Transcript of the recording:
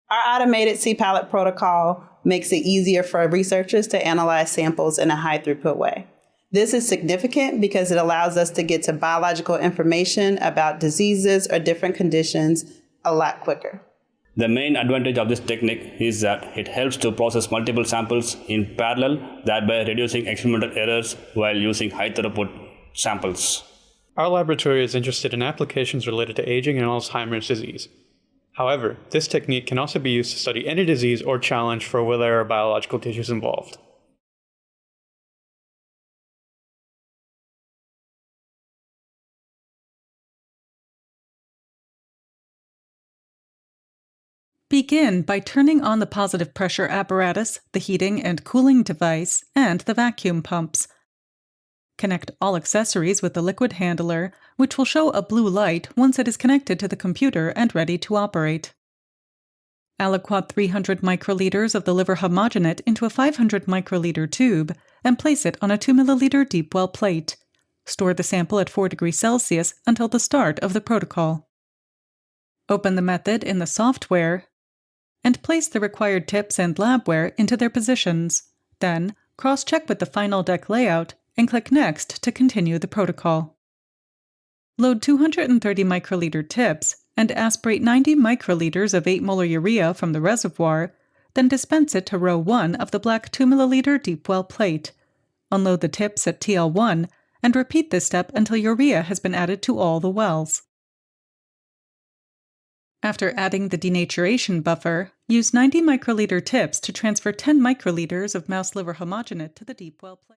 Our automated cPILOT protocol makes it easier for researchers to analyze samples in a high-throughput way. This is significant because it allows us to get to biological information about diseases or different conditions a lot quicker. The main advantage of this technique is that it helps to process multiple samples in parallel, thereby reducing experimental errors while using high-throughput samples. Our laboratory is interested in applications related to aging and Alzheimer's disease. However, this technique can also be used to study any disease or challenge for where there are biological tissues involved. Begin by turning on the positive pressure apparatus, the heating and cooling device, and the vacuum pumps. Connect all accessories with the liquid handler, which will show a blue light once it is connected to the computer and ready to operate. Aliquot 300 microliters of the liver homogenate into a 500 microliter tube and place it on a 2 milliliter deep well plate. Store the sample at 4 degrees Celsius until the start of the protocol. Open the method in the software and place the required tips and labware into their positions. Then, cross-check with the final deck layout and click Next to continue the protocol. Load 230 microliter tips and aspirate 90 microliters of 8 molar urea from the reservoir, then dispense it to row 1 of the black 2 milliliter deep well plate. Unload the tips at TL1 and repeat this step until urea has been added to all the wells. After adding the denaturation buffer, use 90 microliter tips to transfer 10 microliters of mouse liver homogenate to the deep well plate.